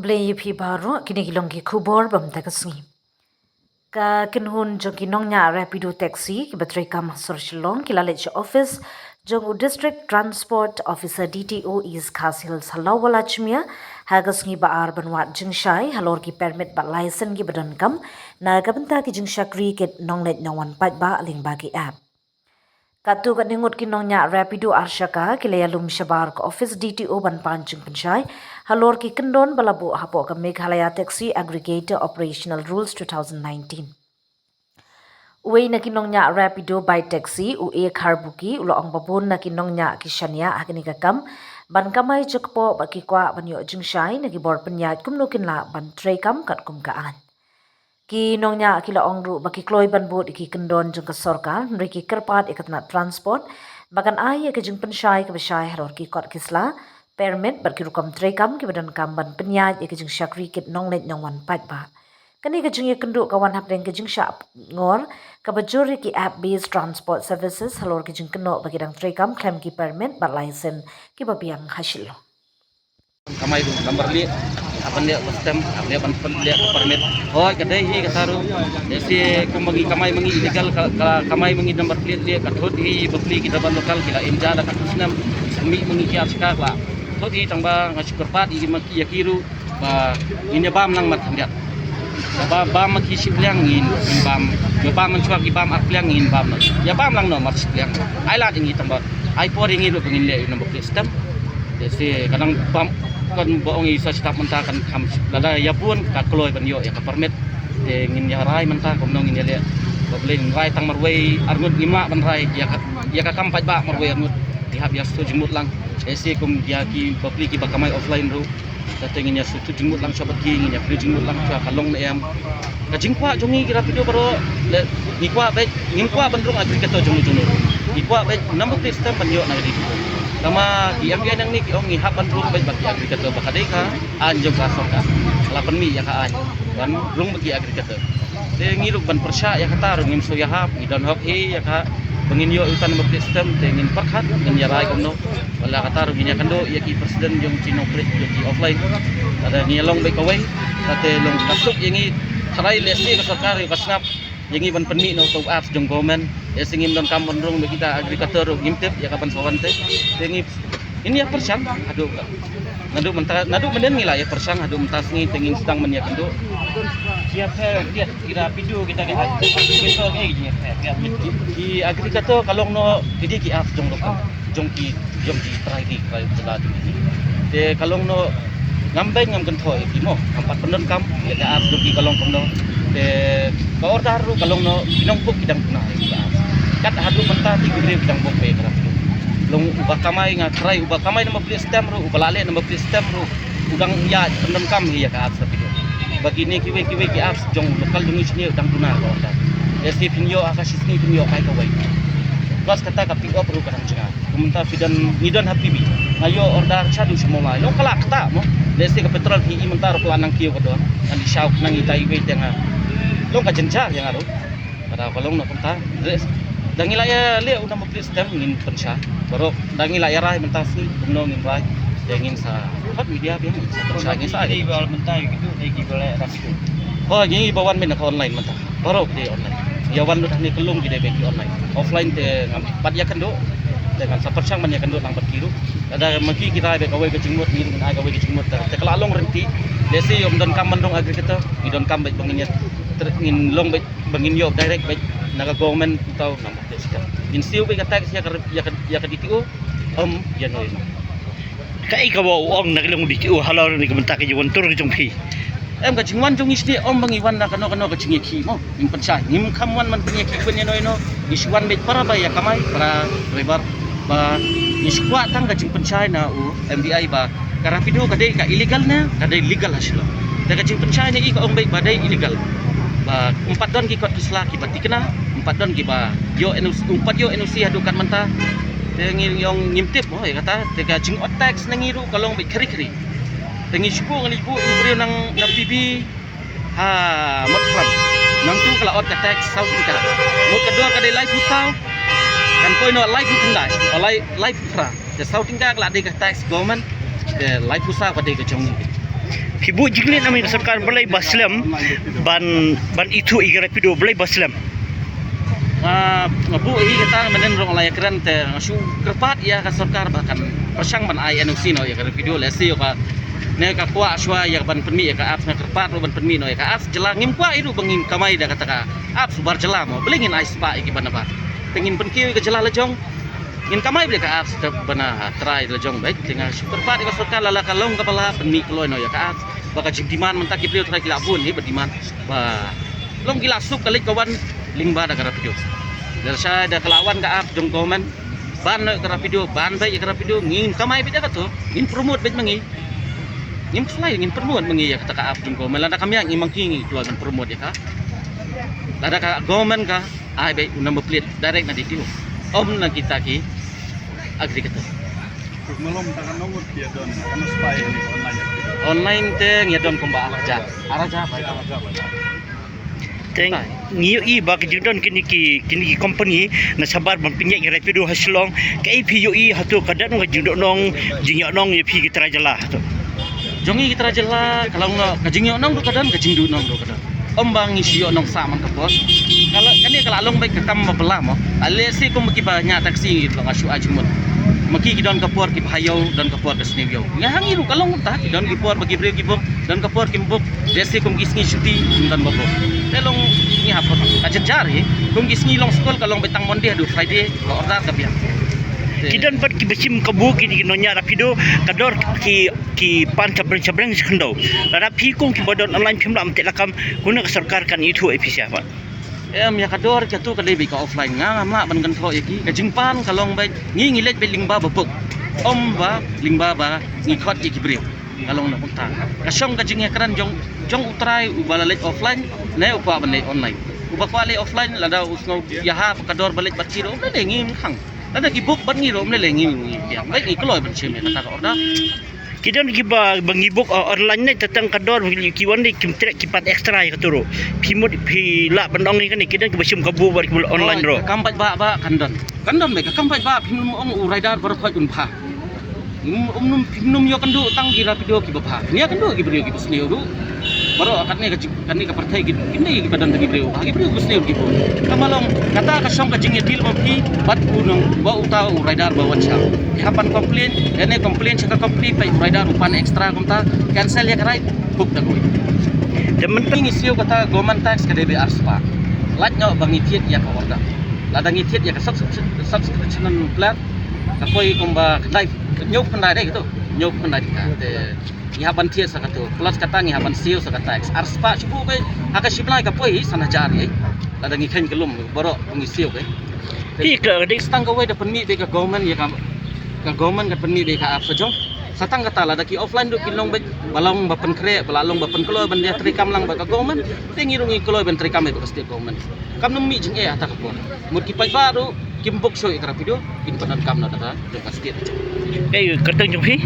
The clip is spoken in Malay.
Blay pi baru kini kilong ki kubor bam takasngi. Ka kinhun jong kinong nya rapido taxi ki batray kam sorshilong ki lalit office jong district transport officer DTO is Kasil Salawala chmia hagasngi baar banwat jingshai halor ki permit ba license ki badan kam na kabanta ki jingshakri ki nonglet nyawan pat ba aling bagi app. Katu kat ningut kinongnya rapido arshaka kilayalum shabar ko office DTO ban panching pensyai halor ki kendon balabu hapo ka Meghalaya Taxi Aggregator Operational Rules 2019. Uwe na kinongnya rapido by taxi ue karbuki ulo ang babon na kinongnya kishania akini kakam ban kamay jakpo bakikwa banyo jingshai nagibor penyat kumnukin la ban trekam kat kumkaan. Ki nongnya kila ongru baki kloy ban bot iki kendon jeng ke sorkar mereka kerpat ikat na transport bagan ay ke jeng pensyai ke besyai haror ki kot kisla permit bar ki rukam trekam ki badan kam ban penyat ke jeng syakri kit nonglet nongwan pat ba kani ke jeng kenduk kawan hap deng ke jeng syap ngor ke bajuri ki app based transport services halor ki jeng kenok bagi dang trekam klaim ki permit bar license ki babiang hasil kamay number li apan dia custom dia pan dia permit hoy kadai hi kataru desi kumagi kamay mangi illegal kamay mangi number plate dia kathot hi bukli kita ban lokal kila imja da katusnam sami mangi ki aska la thot hi tangba ngasukurpat i maki yakiru ba inya bam lang mat dia ba maki siplyang in bam yo bam man chuak i bam aklyang in bam ya bam lang no mat siplyang ai la dingi tangba ai por ingi ru pengin le number plate system desi kadang bam kon boong isa staf mentakan kam lada ya pun ka kloy ban yo ya ka permit ngin ya rai mentah kom nong ngin ya bablen rai tang marway arnut lima ban rai ya ka kam pat ba marway arnut dihab ya stu jimut lang ese kum dia ki babli ki bakamai offline ru dateng ngin ya stu jimut lang sabat ki ngin ya pri jimut lang ka kalong na em ka jingkwa jongi kira video baro ni kwa be ngin kwa bandrung agri kato jongi jongi ni kwa be number system ban yo na di kama yang dia nang ni ki ongi hapan rung bagi agregator bakadeka anjong kasok ka lapan mi ya ka an kan rung bagi agregator te ngiruk ban persya ya kata rung so ya hap idon hok ya ka bengin yo utan mo system te ngin perkhat ngin ya rai komno wala kata rung nya kando ya ki presiden jong chino prek ki offline ada ni long baik away tate long kasuk yangi sarai lesi ka sarkar ka snap yangi ban penmi no to apps jong government ya singim don kampon rung kita agregator ngimtip ya kapan sawante tengi ini ya persang adu nadu mentah nadu menden ngila ya persang adu mentas ngi tengin sedang menyak adu siap dia kira video kita ke agregator ni di agregator kalau no jadi ki apps jong lokal jong ki try di selatu ini de kalau no ngambai ngam kenthoi ki mo empat pendon kam ya apps jong ki kalau komno de ka order ru kalau no pinongpuk kidang punah kat hadu mentah di gede bidang bope kerap long ubah kamai ngatrai ubah kamai nama beli stem ru ubah lale nama beli stem ru udang ya pendem kam ya ka apps tapi bagi ni kiwe ki apps jong lokal dungi sini udang tuna ko dah esi pinyo akash sini pinyo kai ka wai bas kata ka pick up ru kadang cenga mentah bidan ngidan habibi ayo order chadu semula long kala kata mo lesi ka petrol hi mentah ru anang kiyo ko do andi shauk nang itai we tengah long ka jenjar yang aru pada kolong no pentah dangila ya le una mo system ngin pensya baru dangila ya rai mentasi kumno ngin rai ngin sa hot media biang sa pensya ngin sa di bawal mentai gitu iki boleh rapido oh ngin bawan men online mentah baru di online ya wan udah ni kelung di beki online offline te pat ya kendo dengan sa persang man ya kendo nang berkiru ada magi kita be kawai ke jingmut ni dengan kawai ke jingmut te kelalong renti lesi yom don kam mandong agregator idon kam baik bangin ngin long baik bangin yo direct baik naga government tau nama deskan insiu be kata ya ka DTO ya no kai ka wa ong naglong DTO halor ni kementak ji wontur jong phi em ka jingwan jong isni bang iwan na kano ka jingi ki mo im pensai nim kamwan man punya ki pen no iswan be para ba ya kamai para driver ba iskwa tang ka jing pensai na MDI ba karapido ka dei ka illegal na ka dei legal hasilo daga jing pensai ni ka ong be badai illegal ba 4 don ki kot kisla ki bati kena 4 don ki ba yo NOC hadukan mentah tengi yang ngimtip oh ya kata tega jing otax nangiru kalong be keri tengi suku ngali bu brio nang PB ha mot from nang tu kala ot tax south ka mot kedua ka de live usau kan koi no live kendai live fra the south ka kala de tax government the live usau ka de ka jong Hibu jinglit namin sarkar balay baslam ban itu iga rapido balay baslam. Ngabu hi kita menen rong layak keren te ngasu kerpat ya ka sarkar bahkan persang ban ai NOC no ya ka video lesi ka ne ka kwa aswa ya ban penmi ya ka aps na kerpat ban penmi no ya ka aps jela ngim kwa idu bangin kamai da kata ka aps bar jela mo belingin ai spa iki ban apa pengin penkiu ke jela lejong ngin kamai beli ka aps bana try lejong baik dengan kerpat ka sarkar lala kalong kepala penmi kloy no ya ka aps baka jimdiman mentak ibrio try kilabun ni bediman ba long gila sup kali kawan lingba da kara video dari saya ada kelawan ka ap jong komen ban no kara video ban baik kara video ngin kamai beda ka to ngin promote bet mangi ngin slide ngin promote mangi ya kata ka ap jong komen lada kami yang imang kingi keluar dan promote ya ka lada ka komen ka ai baik number plate direct na video om na kita ki agri ka to Malom takan nomor dia don kan spy ini online te ngedon komba araja baik Teng ngiyo i ba kejudon kini ki company na sabar mempunyai rapido haslong kai PUI hatu kadan ngajudon nong jingyo nong ye pi kita jala tu. Jongi kita jela kalau nggak kajingyo nong do kadan kajingdu nong do kadan. Ombang isio nong saman kapos. Kalau kan ya kalau along baik kekam belah mo. Alesi ko maki banyak taksi gitu ngasu ajumut. Maki kidon kapor ki hayau dan kapor ke snibyo. Ya hangiru kalau ngutah kidon kapor bagi brio kibok dan kapor kimbok. Desi kum gisni cuti dan babo. Telong ni hapon. Ajen jari kum gisni long skol kalau betang monde adu Friday ko order ka biang. Kidan bat ki besim kabu ki nonya rapido kador ki pan cabreng sekendau. Lada pi kong ki bodon online pimla amte lakam guna sarkar kan itu episia pak. Ya kador jatuh ka lebi ka offline nga ma ban kan tho yaki ka jingpan kalong bai ngi ngilet be lingba bapuk. Om ba lingba ba ngi khot ki brio. Kalong na punta. Kasong ka jingya karan jong utrai ubala let offline ne upa ban online. Uba kwale offline lada usno yaha kador balik batiro na dengi khang. Lada gibuk ban ngi rom le lengi biang. Baik ikloy ban cheme kata ka order. Kidan ki ba bangibok online ni tetang kador ki wandi kim trek kipat ekstra ya katuro. Pimut pi la bandong ni kan kidan ki besim kabu bar ki online ro. Kampat ba kandon baik kampat ba pimum ong uraidar bar khoi kun pha. Pimnum yo kandu tang ki rapido ki bapha. Nia kandu ki brio ki pusneu du. Baro akatne kan ni ka partai ki kini ki badan ki brio. Ki brio pusneu ki bo. Kamalong kata ka som ka jing deal of ki bat unong ba uta uraidar ba wacha. Kapan komplain ene komplain saka komplain pa uraidar upan ekstra kumta cancel ya karai book da koi. Demen pengi sio kata goman tax ke DBR spa. Lat nyo bangitiet ya ka order. Ladang itiet ya ka subscription plat. Kakoi kumba kedai nyok pendai deh gitu nyok pendai ka te ngihaban tiet saka tu plus kata ngihaban sio saka tax arspa cubu ke aka siplai ka poi sana jari ada ngikhen kelum borok ngisio ke Pi ka dik stang ka we da penmi be ka government ya ka government ka penmi be ka apa jong satang kata la ki offline du kilong be balong bapen kre balalong bapen kloy ban dia trikam lang ba ka government te ngirungi kloy ban trikam be ka state government kam numi jing ata ka por mut ki pai baru kimbok so ikra video kin panan kam na da ka state eh katang jong pi.